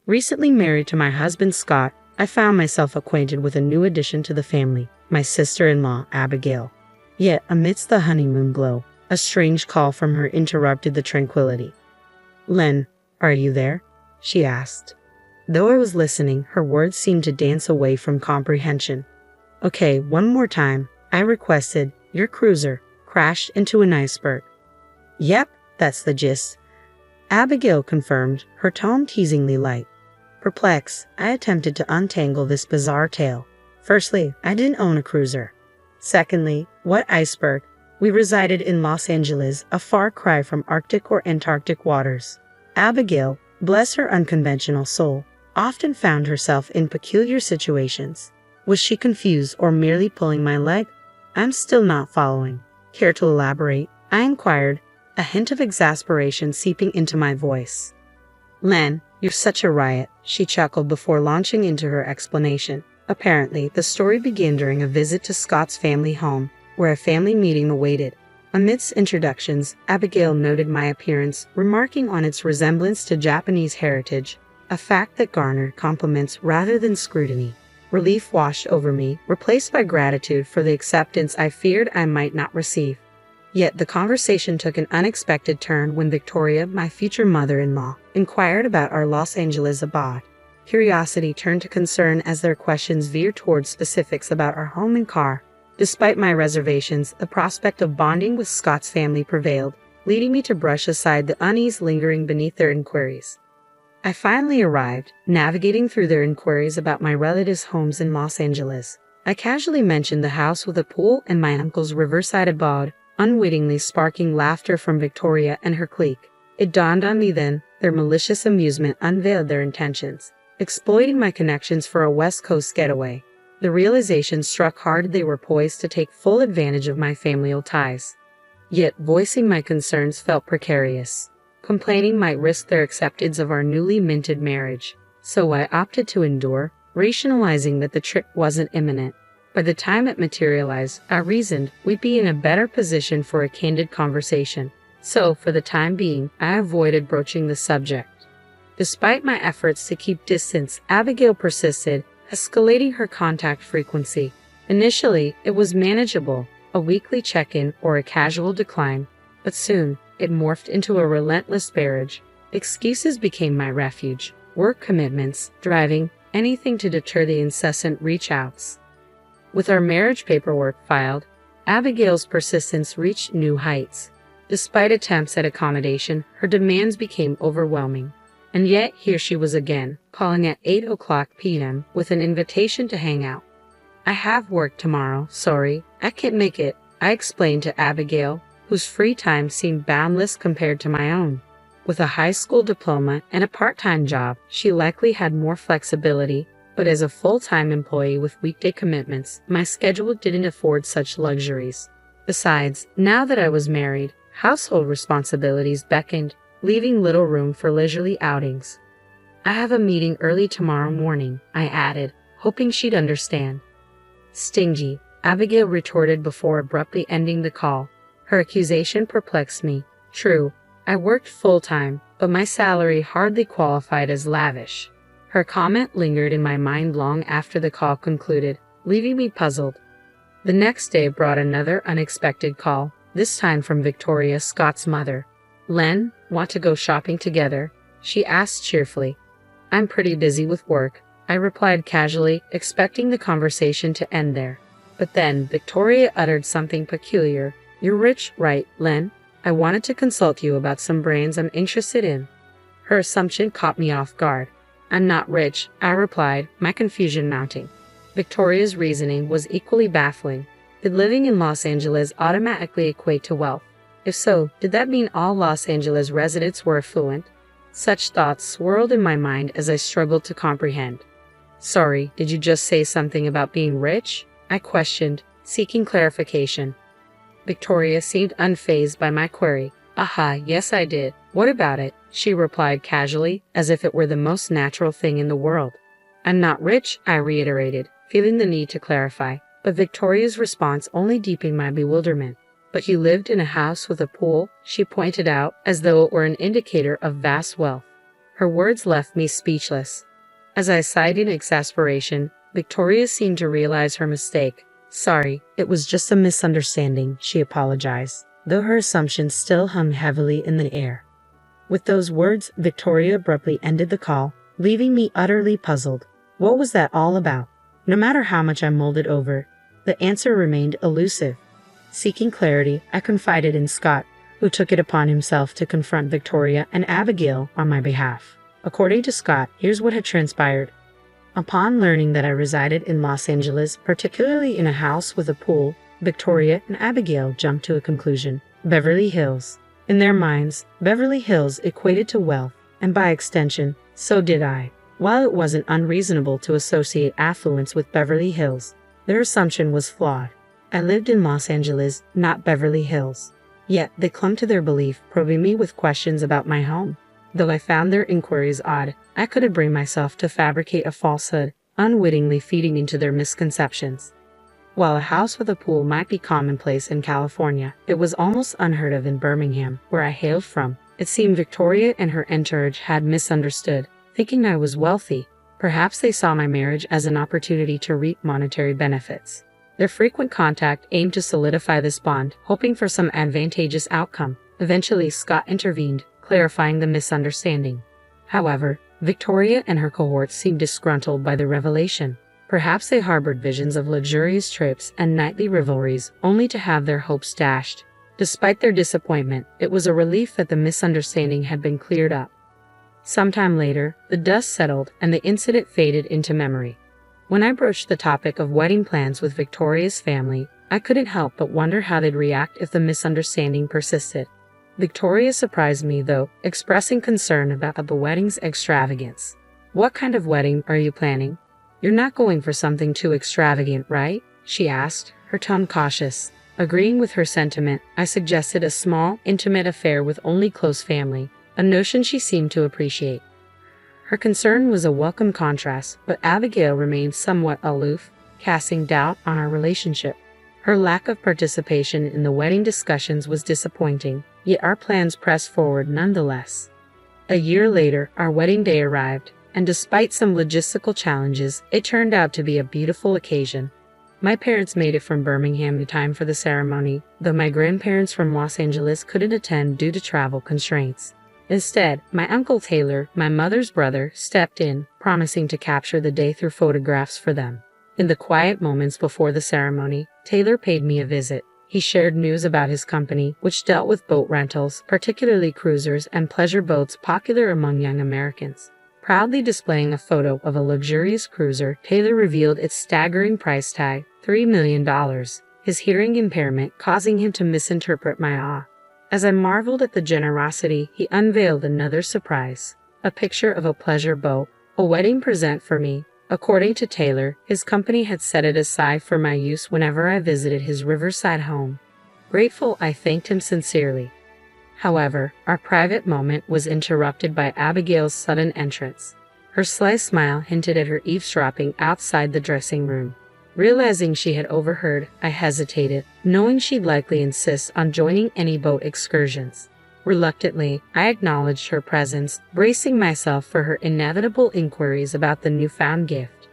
Recently married to my husband Scott, I found myself acquainted with a new addition to the family, my sister-in-law, Abigail. Yet, amidst the honeymoon glow, a strange call from her interrupted the tranquility. "Len, are you there?" she asked. Though I was listening, her words seemed to dance away from comprehension. "Okay, one more time," I requested. "Your cruiser crashed into an iceberg." "Yep, that's the gist," Abigail confirmed, her tone teasingly light. Perplexed, I attempted to untangle this bizarre tale. Firstly, I didn't own a cruiser. Secondly, what iceberg? We resided in Los Angeles, a far cry from Arctic or Antarctic waters. Abigail, bless her unconventional soul, often found herself in peculiar situations. Was she confused or merely pulling my leg? I'm still not following. Care to elaborate? I inquired, a hint of exasperation seeping into my voice. "Len, you're such a riot," she chuckled before launching into her explanation. Apparently, the story began during a visit to Scott's family home, where a family meeting awaited. Amidst introductions, Abigail noted my appearance, remarking on its resemblance to Japanese heritage, a fact that garnered compliments rather than scrutiny. Relief washed over me, replaced by gratitude for the acceptance I feared I might not receive. Yet the conversation took an unexpected turn when Victoria, my future mother-in-law, inquired about our Los Angeles abode. Curiosity turned to concern as their questions veered towards specifics about our home and car. Despite my reservations, the prospect of bonding with Scott's family prevailed, leading me to brush aside the unease lingering beneath their inquiries. I finally arrived, navigating through their inquiries about my relatives' homes in Los Angeles. I casually mentioned the house with a pool and my uncle's riverside abode, unwittingly sparking laughter from Victoria and her clique. It dawned on me then, their malicious amusement unveiled their intentions, exploiting my connections for a West Coast getaway. The realization struck hard they were poised to take full advantage of my familial ties. Yet voicing my concerns felt precarious. Complaining might risk their acceptance of our newly minted marriage, so I opted to endure, rationalizing that the trip wasn't imminent. By the time it materialized, I reasoned we'd be in a better position for a candid conversation. So, for the time being, I avoided broaching the subject. Despite my efforts to keep distance, Abigail persisted, escalating her contact frequency. Initially, it was manageable, a weekly check-in or a casual decline, but soon, it morphed into a relentless barrage. Excuses became my refuge, work commitments, driving, anything to deter the incessant reach-outs. With our marriage paperwork filed, Abigail's persistence reached new heights. Despite attempts at accommodation, her demands became overwhelming. And yet, here she was again, calling at 8:00 p.m. with an invitation to hang out. "I have work tomorrow, sorry, I can't make it," I explained to Abigail, whose free time seemed boundless compared to my own. With a high school diploma and a part-time job, she likely had more flexibility, but as a full-time employee with weekday commitments, my schedule didn't afford such luxuries. Besides, now that I was married, household responsibilities beckoned, leaving little room for leisurely outings. "I have a meeting early tomorrow morning," I added, hoping she'd understand. "Stingy," Abigail retorted before abruptly ending the call. Her accusation perplexed me. True, I worked full-time, but my salary hardly qualified as lavish. Her comment lingered in my mind long after the call concluded, leaving me puzzled. The next day brought another unexpected call, this time from Victoria, Scott's mother. "Len, want to go shopping together?" she asked cheerfully. "I'm pretty busy with work," I replied casually, expecting the conversation to end there. But then Victoria uttered something peculiar. "You're rich, right, Len? I wanted to consult you about some brands I'm interested in." Her assumption caught me off guard. "I'm not rich," I replied, my confusion mounting. Victoria's reasoning was equally baffling. Did living in Los Angeles automatically equate to wealth? If so, did that mean all Los Angeles residents were affluent? Such thoughts swirled in my mind as I struggled to comprehend. "Sorry, did you just say something about being rich?" I questioned, seeking clarification. Victoria seemed unfazed by my query. "Aha, yes I did. What about it?" she replied casually, as if it were the most natural thing in the world. "I'm not rich," I reiterated, feeling the need to clarify, but Victoria's response only deepened my bewilderment. "But you lived in a house with a pool," she pointed out, as though it were an indicator of vast wealth. Her words left me speechless. As I sighed in exasperation, Victoria seemed to realize her mistake. "Sorry, it was just a misunderstanding," she apologized, though her assumptions still hung heavily in the air. With those words, Victoria abruptly ended the call, leaving me utterly puzzled. What was that all about? No matter how much I mulled it over, the answer remained elusive. Seeking clarity, I confided in Scott, who took it upon himself to confront Victoria and Abigail on my behalf. According to Scott, here's what had transpired. Upon learning that I resided in Los Angeles, particularly in a house with a pool, Victoria and Abigail jumped to a conclusion: Beverly Hills. In their minds, Beverly Hills equated to wealth, and by extension, so did I. While it wasn't unreasonable to associate affluence with Beverly Hills, their assumption was flawed. I lived in Los Angeles, not Beverly Hills. Yet they clung to their belief, probing me with questions about my home. Though I found their inquiries odd, I couldn't bring myself to fabricate a falsehood, unwittingly feeding into their misconceptions. While a house with a pool might be commonplace in California, it was almost unheard of in Birmingham, where I hailed from. It seemed Victoria and her entourage had misunderstood, thinking I was wealthy. Perhaps they saw my marriage as an opportunity to reap monetary benefits. Their frequent contact aimed to solidify this bond, hoping for some advantageous outcome. Eventually, Scott intervened, clarifying the misunderstanding. However, Victoria and her cohorts seemed disgruntled by the revelation. Perhaps they harbored visions of luxurious trips and nightly revelries, only to have their hopes dashed. Despite their disappointment, it was a relief that the misunderstanding had been cleared up. Sometime later, the dust settled and the incident faded into memory. When I broached the topic of wedding plans with Victoria's family, I couldn't help but wonder how they'd react if the misunderstanding persisted. Victoria surprised me, though, expressing concern about the wedding's extravagance. "What kind of wedding are you planning? You're not going for something too extravagant, right?" she asked, her tone cautious. Agreeing with her sentiment, I suggested a small, intimate affair with only close family, a notion she seemed to appreciate. Her concern was a welcome contrast, but Abigail remained somewhat aloof, casting doubt on our relationship. Her lack of participation in the wedding discussions was disappointing, yet our plans pressed forward nonetheless. A year later, our wedding day arrived, and despite some logistical challenges, it turned out to be a beautiful occasion. My parents made it from Birmingham in time for the ceremony, though my grandparents from Los Angeles couldn't attend due to travel constraints. Instead, my Uncle Taylor, my mother's brother, stepped in, promising to capture the day through photographs for them. In the quiet moments before the ceremony, Taylor paid me a visit. He shared news about his company, which dealt with boat rentals, particularly cruisers and pleasure boats popular among young Americans. Proudly displaying a photo of a luxurious cruiser, Taylor revealed its staggering price tag, $3 million, his hearing impairment causing him to misinterpret my awe. As I marveled at the generosity, he unveiled another surprise, a picture of a pleasure boat, a wedding present for me. According to Taylor, his company had set it aside for my use whenever I visited his riverside home. Grateful, I thanked him sincerely. However, our private moment was interrupted by Abigail's sudden entrance. Her sly smile hinted at her eavesdropping outside the dressing room. Realizing she had overheard, I hesitated, knowing she'd likely insist on joining any boat excursions. Reluctantly, I acknowledged her presence, bracing myself for her inevitable inquiries about the newfound gift.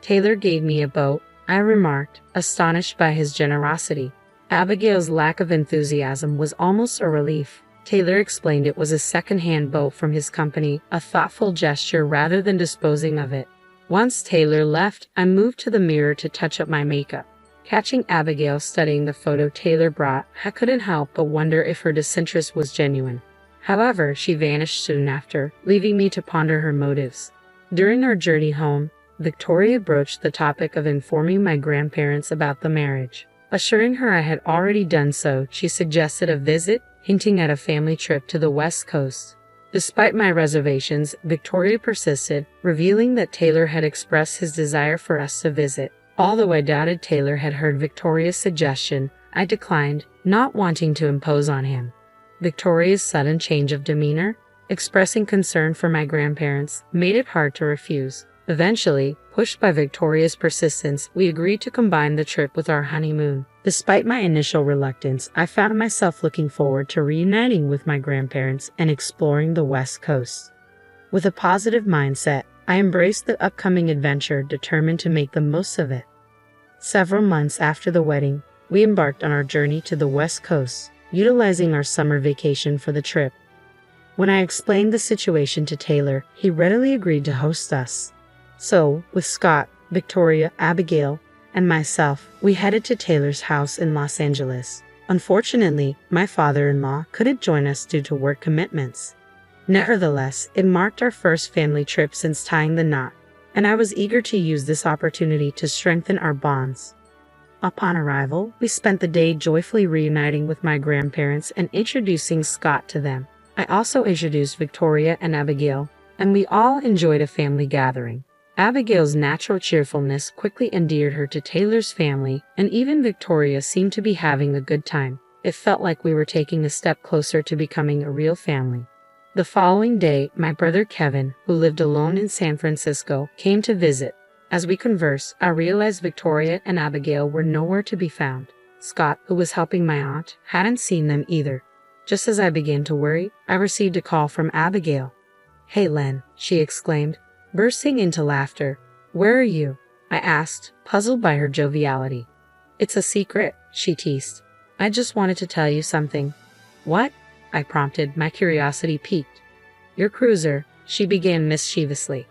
"Taylor gave me a boat," I remarked, astonished by his generosity. Abigail's lack of enthusiasm was almost a relief. Taylor explained it was a second-hand boat from his company, a thoughtful gesture rather than disposing of it. Once Taylor left, I moved to the mirror to touch up my makeup. Catching Abigail studying the photo Taylor brought, I couldn't help but wonder if her disinterest was genuine. However, she vanished soon after, leaving me to ponder her motives. During our journey home, Victoria broached the topic of informing my grandparents about the marriage. Assuring her I had already done so, she suggested a visit, hinting at a family trip to the West Coast. Despite my reservations, Victoria persisted, revealing that Taylor had expressed his desire for us to visit. Although I doubted Taylor had heard Victoria's suggestion, I declined, not wanting to impose on him. Victoria's sudden change of demeanor, expressing concern for my grandparents, made it hard to refuse. Eventually, pushed by Victoria's persistence, we agreed to combine the trip with our honeymoon. Despite my initial reluctance, I found myself looking forward to reuniting with my grandparents and exploring the West Coast. With a positive mindset, I embraced the upcoming adventure, determined to make the most of it. Several months after the wedding, we embarked on our journey to the West Coast, utilizing our summer vacation for the trip. When I explained the situation to Taylor, he readily agreed to host us. So, with Scott, Victoria, Abigail, and myself, we headed to Taylor's house in Los Angeles. Unfortunately, my father-in-law couldn't join us due to work commitments. Nevertheless, it marked our first family trip since tying the knot, and I was eager to use this opportunity to strengthen our bonds. Upon arrival, we spent the day joyfully reuniting with my grandparents and introducing Scott to them. I also introduced Victoria and Abigail, and we all enjoyed a family gathering. Abigail's natural cheerfulness quickly endeared her to Taylor's family, and even Victoria seemed to be having a good time. It felt like we were taking a step closer to becoming a real family. The following day, my brother Kevin, who lived alone in San Francisco, came to visit. As we conversed, I realized Victoria and Abigail were nowhere to be found. Scott, who was helping my aunt, hadn't seen them either. Just as I began to worry, I received a call from Abigail. "Hey, Len," she exclaimed, bursting into laughter. "Where are you?" I asked, puzzled by her joviality. "It's a secret," she teased. "I just wanted to tell you something." "What?" I prompted, my curiosity piqued. "Your cruiser," she began mischievously.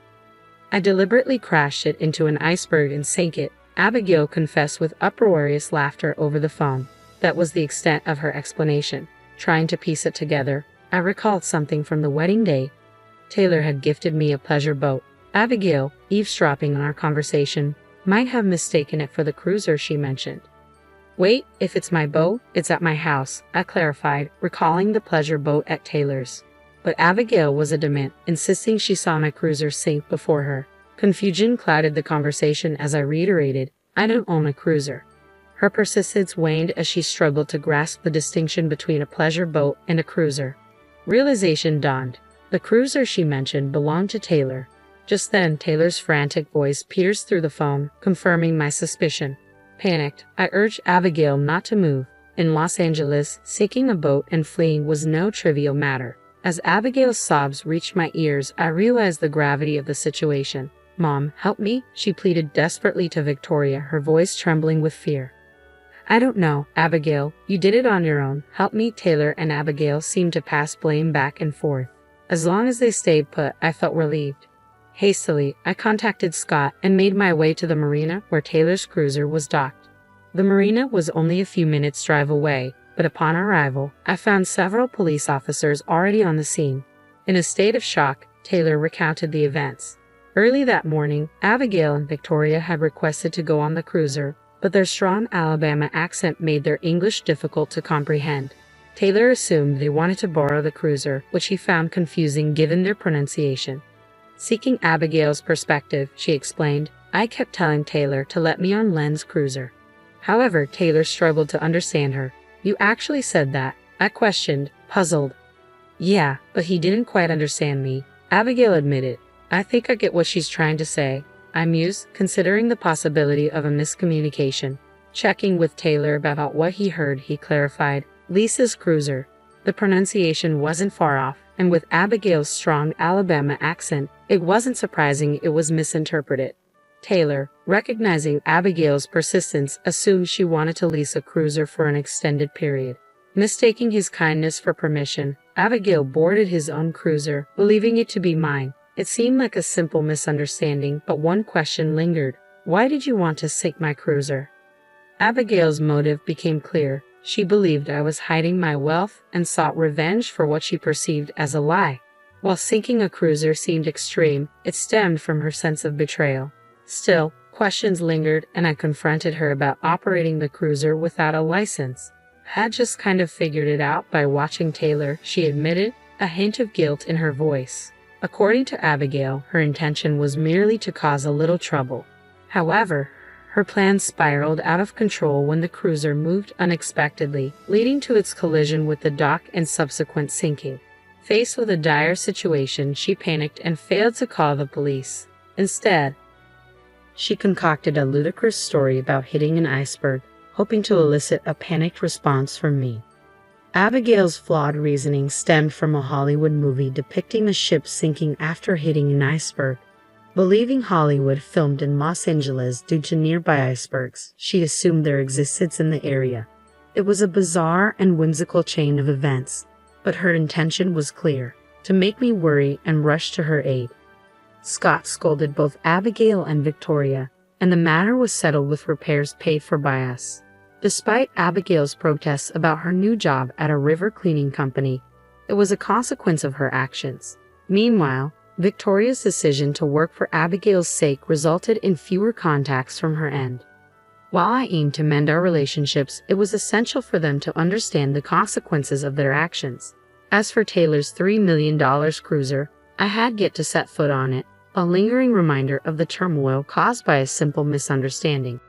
"I deliberately crashed it into an iceberg and sank it," Abigail confessed with uproarious laughter over the phone. That was the extent of her explanation. Trying to piece it together, I recalled something from the wedding day. Taylor had gifted me a pleasure boat. Abigail, eavesdropping on our conversation, might have mistaken it for the cruiser she mentioned. "Wait, if it's my boat, it's at my house," I clarified, recalling the pleasure boat at Taylor's. But Abigail was adamant, insisting she saw my cruiser sink before her. Confusion clouded the conversation as I reiterated, "I don't own a cruiser." Her persistence waned as she struggled to grasp the distinction between a pleasure boat and a cruiser. Realization dawned. The cruiser she mentioned belonged to Taylor. Just then, Taylor's frantic voice pierced through the phone, confirming my suspicion. Panicked, I urged Abigail not to move. In Los Angeles, sinking a boat and fleeing was no trivial matter. As Abigail's sobs reached my ears, I realized the gravity of the situation. "Mom, help me," she pleaded desperately to Victoria, her voice trembling with fear. "I don't know, Abigail. You did it on your own. Help me." Taylor and Abigail seemed to pass blame back and forth. As long as they stayed put, I felt relieved. Hastily, I contacted Scott and made my way to the marina where Taylor's cruiser was docked. The marina was only a few minutes' drive away, but upon arrival, I found several police officers already on the scene. In a state of shock, Taylor recounted the events. Early that morning, Abigail and Victoria had requested to go on the cruiser, but their strong Alabama accent made their English difficult to comprehend. Taylor assumed they wanted to borrow the cruiser, which he found confusing given their pronunciation. Seeking Abigail's perspective, she explained, "I kept telling Taylor to let me on Len's cruiser." However, Taylor struggled to understand her. "You actually said that?" I questioned, puzzled. "Yeah, but he didn't quite understand me," Abigail admitted. "I think I get what she's trying to say," I mused, considering the possibility of a miscommunication. Checking with Taylor about what he heard, he clarified, "Lisa's cruiser." The pronunciation wasn't far off, and with Abigail's strong Alabama accent, it wasn't surprising it was misinterpreted. Taylor, recognizing Abigail's persistence, assumed she wanted to lease a cruiser for an extended period. Mistaking his kindness for permission, Abigail boarded his own cruiser, believing it to be mine. It seemed like a simple misunderstanding, but one question lingered. "Why did you want to sink my cruiser?" Abigail's motive became clear. She believed I was hiding my wealth and sought revenge for what she perceived as a lie. While sinking a cruiser seemed extreme, it stemmed from her sense of betrayal. Still, questions lingered, and I confronted her about operating the cruiser without a license. I had just kind of figured it out by watching Taylor, she admitted, a hint of guilt in her voice. According to Abigail, her intention was merely to cause a little trouble. However, her plan spiraled out of control when the cruiser moved unexpectedly, leading to its collision with the dock and subsequent sinking. Faced with a dire situation, she panicked and failed to call the police. Instead, she concocted a ludicrous story about hitting an iceberg, hoping to elicit a panicked response from me. Abigail's flawed reasoning stemmed from a Hollywood movie depicting the ship sinking after hitting an iceberg. Believing Hollywood filmed in Los Angeles due to nearby icebergs, she assumed their existence in the area. It was a bizarre and whimsical chain of events, but her intention was clear: to make me worry and rush to her aid. Scott scolded both Abigail and Victoria, and the matter was settled with repairs paid for by us. Despite Abigail's protests about her new job at a river cleaning company, it was a consequence of her actions. Meanwhile, Victoria's decision to work for Abigail's sake resulted in fewer contacts from her end. While I aimed to mend our relationships, it was essential for them to understand the consequences of their actions. As for Taylor's $3 million cruiser, I had yet to set foot on it, a lingering reminder of the turmoil caused by a simple misunderstanding.